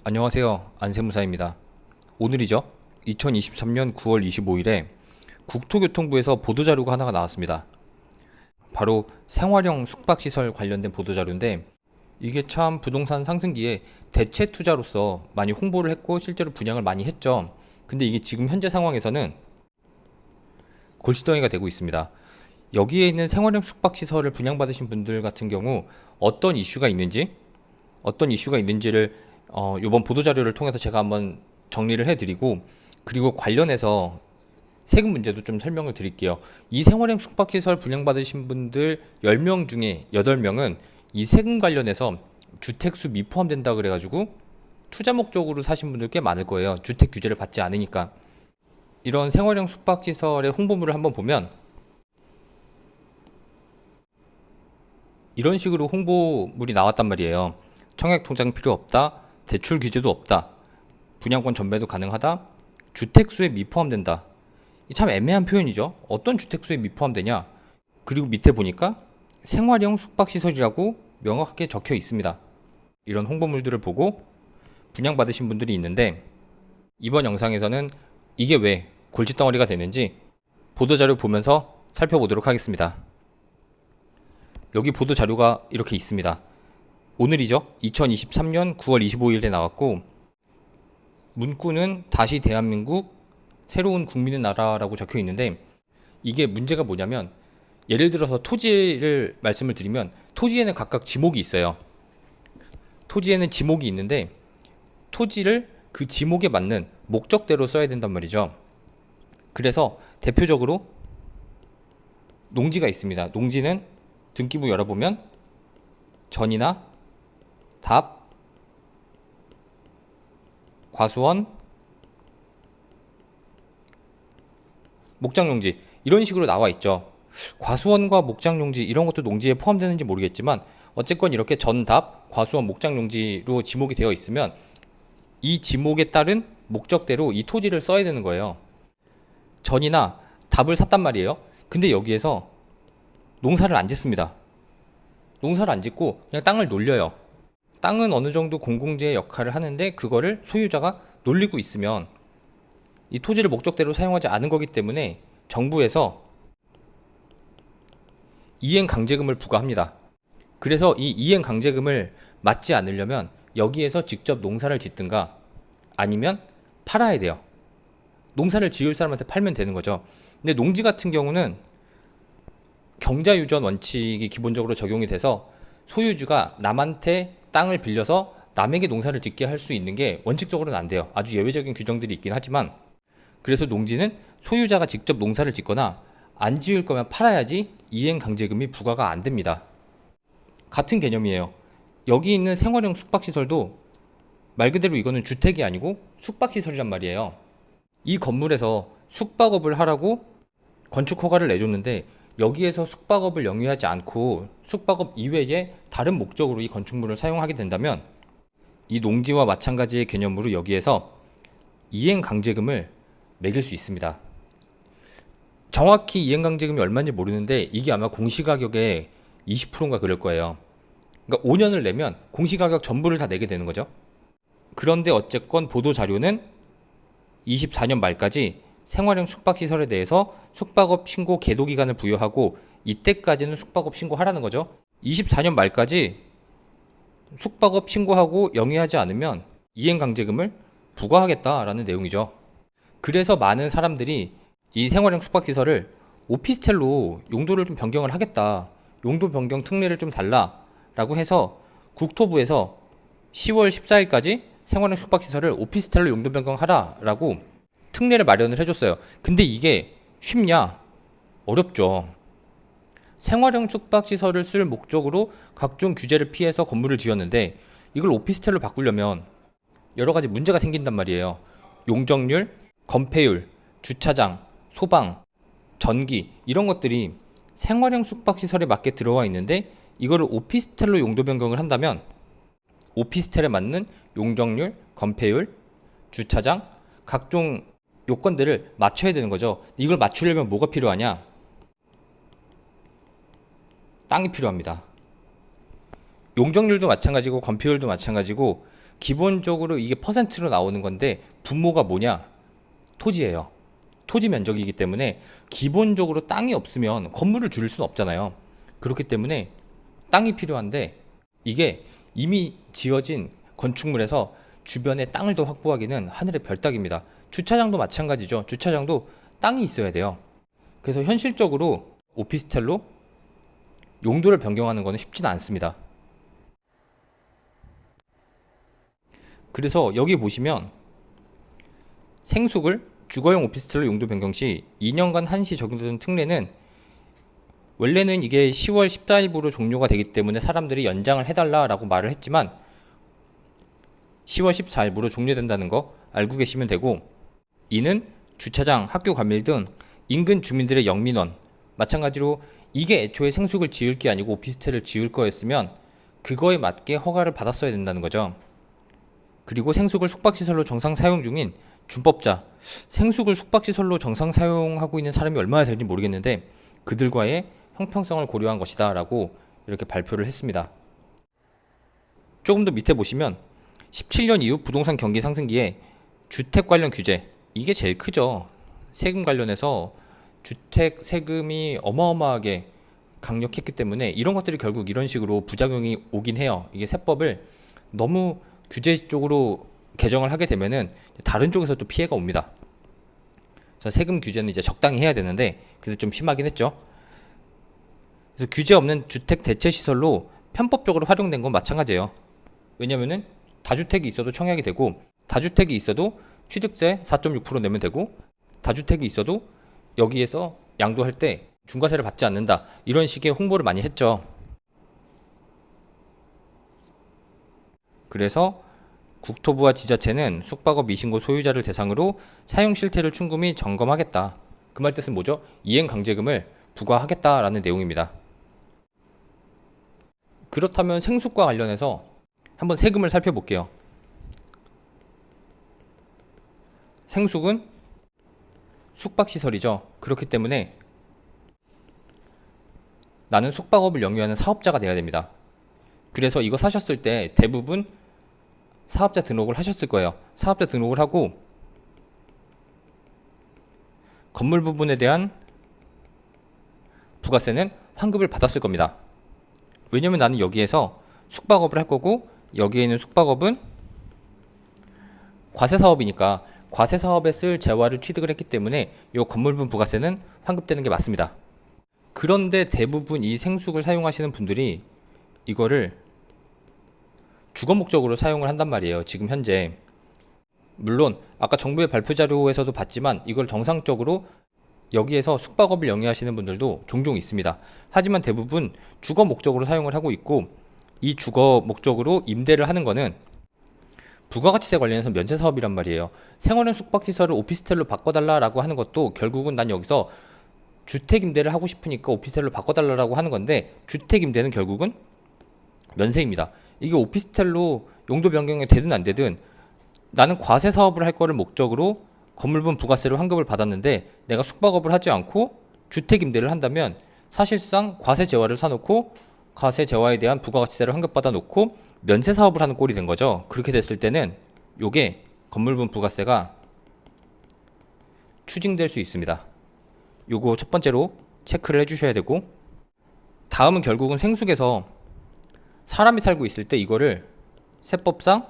안녕하세요. 안세무사입니다. 오늘이죠. 2023년 9월 25일에 국토교통부에서 보도자료가 하나가 나왔습니다. 바로 생활형 숙박시설 관련된 보도자료인데 이게 참 부동산 상승기에 대체 투자로서 많이 홍보를 했고 실제로 분양을 많이 했죠. 근데 이게 지금 현재 상황에서는 골시덩이가 되고 있습니다. 여기에 있는 생활형 숙박시설을 분양받으신 분들 같은 경우 어떤 이슈가 있는지를 이번 보도자료를 통해서 제가 한번 정리를 해드리고, 그리고 관련해서 세금 문제도 좀 설명을 드릴게요. 이 생활형 숙박시설 분양받으신 분들 10명 중에 8명은 이 세금 관련해서 주택수 미포함된다 그래가지고 투자 목적으로 사신 분들 꽤 많을 거예요. 주택 규제를 받지 않으니까. 이런 생활형 숙박시설의 홍보물을 한번 보면 이런 식으로 홍보물이 나왔단 말이에요. 청약 통장 필요 없다, 대출 규제도 없다, 분양권 전매도 가능하다, 주택수에 미포함된다. 이 참 애매한 표현이죠. 어떤 주택수에 미포함되냐? 그리고 밑에 보니까 생활형 숙박시설이라고 명확하게 적혀 있습니다. 이런 홍보물들을 보고 분양받으신 분들이 있는데, 이번 영상에서는 이게 왜 골칫덩어리가 되는지 보도자료 보면서 살펴보도록 하겠습니다. 여기 보도자료가 이렇게 있습니다. 오늘이죠. 2023년 9월 25일에 나왔고, 문구는 다시 대한민국 새로운 국민의 나라라고 적혀 있는데, 이게 문제가 뭐냐면, 예를 들어서 토지를 말씀을 드리면 토지에는 각각 지목이 있어요. 토지에는 지목이 있는데 토지를 그 지목에 맞는 목적대로 써야 된단 말이죠. 그래서 대표적으로 농지가 있습니다. 농지는 등기부 열어보면 전이나 답, 과수원, 목장용지 이런 식으로 나와 있죠. 과수원과 목장용지 이런 것도 농지에 포함되는지 모르겠지만 어쨌건 이렇게 전답, 과수원, 목장용지로 지목이 되어 있으면 이 지목에 따른 목적대로 이 토지를 써야 되는 거예요. 전이나 답을 샀단 말이에요. 근데 여기에서 농사를 안 짓습니다. 농사를 안 짓고 그냥 땅을 놀려요. 땅은 어느 정도 공공재의 역할을 하는데 그거를 소유자가 놀리고 있으면 이 토지를 목적대로 사용하지 않은 거기 때문에 정부에서 이행강제금을 부과합니다. 그래서 이 이행강제금을 맞지 않으려면 여기에서 직접 농사를 짓든가 아니면 팔아야 돼요. 농사를 지을 사람한테 팔면 되는 거죠. 근데 농지 같은 경우는 경자유전 원칙이 기본적으로 적용이 돼서 소유주가 남한테 땅을 빌려서 남에게 농사를 짓게 할 수 있는 게 원칙적으로는 안 돼요. 아주 예외적인 규정들이 있긴 하지만, 그래서 농지는 소유자가 직접 농사를 짓거나 안 지을 거면 팔아야지 이행강제금이 부과가 안 됩니다. 같은 개념이에요. 여기 있는 생활형 숙박시설도 말 그대로 이거는 주택이 아니고 숙박시설이란 말이에요. 이 건물에서 숙박업을 하라고 건축 허가를 내줬는데 여기에서 숙박업을 영위하지 않고 숙박업 이외에 다른 목적으로 이 건축물을 사용하게 된다면 이 농지와 마찬가지의 개념으로 여기에서 이행강제금을 매길 수 있습니다. 정확히 이행강제금이 얼마인지 모르는데 이게 아마 공시가격의 20%인가 그럴 거예요. 그러니까 5년을 내면 공시가격 전부를 다 내게 되는 거죠. 그런데 어쨌건 보도자료는 24년 말까지 생활형 숙박시설에 대해서 숙박업 신고 계도 기간을 부여하고 이때까지는 숙박업 신고하라는 거죠. 24년 말까지 숙박업 신고하고 영위하지 않으면 이행강제금을 부과하겠다라는 내용이죠. 그래서 많은 사람들이 이 생활형 숙박시설을 오피스텔로 용도를 좀 변경을 하겠다, 용도 변경 특례를 좀 달라라고 해서 국토부에서 10월 14일까지 생활형 숙박시설을 오피스텔로 용도 변경하라라고 특례를 마련을 해줬어요. 근데 이게 쉽냐? 어렵죠. 생활형 숙박시설을 쓸 목적으로 각종 규제를 피해서 건물을 지었는데 이걸 오피스텔로 바꾸려면 여러 가지 문제가 생긴단 말이에요. 용적률, 건폐율, 주차장, 소방, 전기 이런 것들이 생활형 숙박시설에 맞게 들어와 있는데 이거를 오피스텔로 용도 변경을 한다면 오피스텔에 맞는 용적률, 건폐율, 주차장, 각종 요건들을 맞춰야 되는 거죠. 이걸 맞추려면 뭐가 필요하냐? 땅이 필요합니다. 용적률도 마찬가지고 건폐율도 마찬가지고 기본적으로 이게 퍼센트로 나오는 건데 분모가 뭐냐? 토지예요. 토지 면적이기 때문에 기본적으로 땅이 없으면 건물을 줄일 수는 없잖아요. 그렇기 때문에 땅이 필요한데 이게 이미 지어진 건축물에서 주변에 땅을 더 확보하기는 하늘의 별따기입니다. 주차장도 마찬가지죠. 주차장도 땅이 있어야 돼요. 그래서 현실적으로 오피스텔로 용도를 변경하는 것은 쉽지는 않습니다. 그래서 여기 보시면 생숙을 주거용 오피스텔로 용도 변경 시 2년간 한시 적용되는 특례는 원래는 이게 10월 14일부로 종료가 되기 때문에 사람들이 연장을 해달라라고 말을 했지만 10월 14일부로 종료된다는 거 알고 계시면 되고, 이는 주차장, 학교 관밀 등 인근 주민들의 영민원, 마찬가지로 이게 애초에 생숙을 지을 게 아니고 오피스텔을 지을 거였으면 그거에 맞게 허가를 받았어야 된다는 거죠. 그리고 생숙을 숙박시설로 정상 사용 중인 준법자, 생숙을 숙박시설로 정상 사용하고 있는 사람이 얼마나 될지 모르겠는데 그들과의 형평성을 고려한 것이다 라고 이렇게 발표를 했습니다. 조금 더 밑에 보시면 17년 이후 부동산 경기 상승기에 주택 관련 규제, 이게 제일 크죠. 세금 관련해서 주택 세금이 어마어마하게 강력했기 때문에 이런 것들이 결국 이런 식으로 부작용이 오긴 해요. 이게 세법을 너무 규제 쪽으로 개정을 하게 되면은 다른 쪽에서 또 피해가 옵니다. 그래서 세금 규제는 이제 적당히 해야 되는데 그래서 좀 심하긴 했죠. 그래서 규제 없는 주택 대체 시설로 편법적으로 활용된 건 마찬가지예요. 왜냐면은 다주택이 있어도 청약이 되고, 다주택이 있어도 취득세 4.6% 내면 되고, 다주택이 있어도 여기에서 양도할 때 중과세를 받지 않는다, 이런 식의 홍보를 많이 했죠. 그래서 국토부와 지자체는 숙박업 미신고 소유자를 대상으로 사용 실태를 충분히 점검하겠다. 그 말 뜻은 뭐죠? 이행강제금을 부과하겠다라는 내용입니다. 그렇다면 생숙과 관련해서 한번 세금을 살펴볼게요. 생숙은 숙박시설이죠. 그렇기 때문에 나는 숙박업을 영위하는 사업자가 돼야 됩니다. 그래서 이거 사셨을 때 대부분 사업자 등록을 하셨을 거예요. 사업자 등록을 하고 건물 부분에 대한 부가세는 환급을 받았을 겁니다. 왜냐면 나는 여기에서 숙박업을 할 거고, 여기에 있는 숙박업은 과세사업이니까 과세사업에 쓸 재화를 취득을 했기 때문에 이 건물분 부가세는 환급되는 게 맞습니다. 그런데 대부분 이 생숙을 사용하시는 분들이 이거를 주거 목적으로 사용을 한단 말이에요. 지금 현재. 물론 아까 정부의 발표 자료에서도 봤지만 이걸 정상적으로 여기에서 숙박업을 영위하시는 분들도 종종 있습니다. 하지만 대부분 주거 목적으로 사용을 하고 있고, 이 주거 목적으로 임대를 하는 거는 부가가치세 관련해서 면세 사업이란 말이에요. 생활형 숙박시설을 오피스텔로 바꿔달라라고 하는 것도 결국은 난 여기서 주택 임대를 하고 싶으니까 오피스텔로 바꿔달라고 하는 건데, 주택 임대는 결국은 면세입니다. 이게 오피스텔로 용도 변경이 되든 안 되든 나는 과세 사업을 할 거를 목적으로 건물분 부가세를 환급을 받았는데 내가 숙박업을 하지 않고 주택 임대를 한다면 사실상 과세 재화를 사놓고 과세 재화에 대한 부가가치세를 환급받아 놓고 면세 사업을 하는 꼴이 된 거죠. 그렇게 됐을 때는 요게 건물분 부가세가 추징될 수 있습니다. 요거 첫 번째로 체크를 해주셔야 되고, 다음은 결국은 생숙에서 사람이 살고 있을 때 이거를 세법상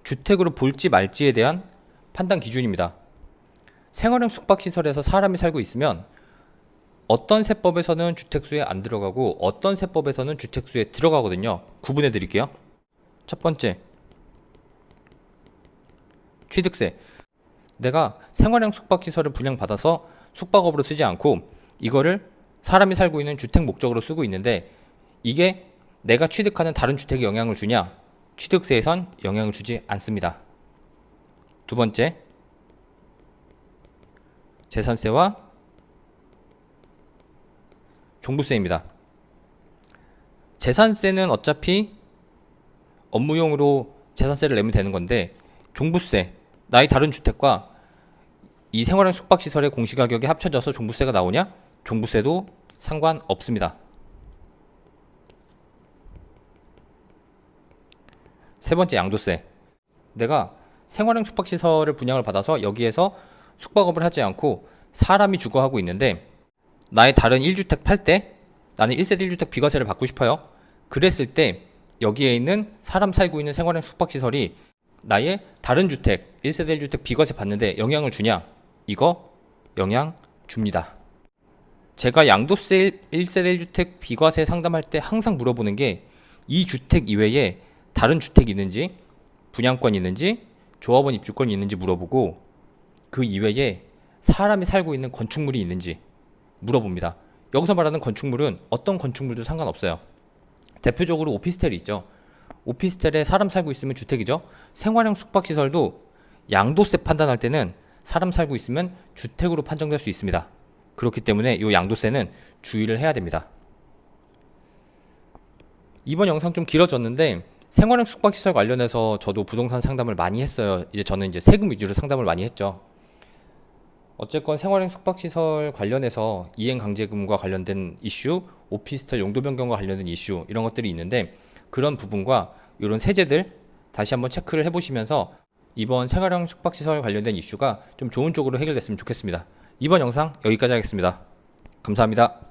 주택으로 볼지 말지에 대한 판단 기준입니다. 생활형 숙박시설에서 사람이 살고 있으면 어떤 세법에서는 주택수에 안 들어가고 어떤 세법에서는 주택수에 들어가거든요. 구분해 드릴게요. 첫 번째, 취득세. 내가 생활형 숙박시설을 분양받아서 숙박업으로 쓰지 않고 이거를 사람이 살고 있는 주택 목적으로 쓰고 있는데 이게 내가 취득하는 다른 주택에 영향을 주냐? 취득세에선 영향을 주지 않습니다. 두 번째, 재산세와 종부세입니다. 재산세는 어차피 업무용으로 재산세를 내면 되는 건데, 종부세, 나의 다른 주택과 이 생활형 숙박시설의 공시가격이 합쳐져서 종부세가 나오냐? 종부세도 상관없습니다. 세 번째, 양도세. 내가 생활형 숙박시설을 분양을 받아서 여기에서 숙박업을 하지 않고 사람이 주거하고 있는데 나의 다른 1주택 팔 때 나는 1세대 1주택 비과세를 받고 싶어요. 그랬을 때 여기에 있는 사람 살고 있는 생활형 숙박시설이 나의 다른 주택 1세대 1주택 비과세 받는데 영향을 주냐? 이거 영향 줍니다. 제가 양도세 1세대 1주택 비과세 상담할 때 항상 물어보는 게 이 주택 이외에 다른 주택이 있는지, 분양권이 있는지, 조합원 입주권이 있는지 물어보고 그 이외에 사람이 살고 있는 건축물이 있는지 물어봅니다. 여기서 말하는 건축물은 어떤 건축물도 상관없어요. 대표적으로 오피스텔이 있죠. 오피스텔에 사람 살고 있으면 주택이죠. 생활형 숙박시설도 양도세 판단할 때는 사람 살고 있으면 주택으로 판정될 수 있습니다. 그렇기 때문에 이 양도세는 주의를 해야 됩니다. 이번 영상 좀 길어졌는데 생활형 숙박시설 관련해서 저도 부동산 상담을 많이 했어요. 저는 이제 세금 위주로 상담을 많이 했죠. 어쨌건 생활형 숙박시설 관련해서 이행강제금과 관련된 이슈, 오피스텔 용도 변경과 관련된 이슈 이런 것들이 있는데 그런 부분과 이런 세제들 다시 한번 체크를 해보시면서 이번 생활형 숙박시설 관련된 이슈가 좀 좋은 쪽으로 해결됐으면 좋겠습니다. 이번 영상 여기까지 하겠습니다. 감사합니다.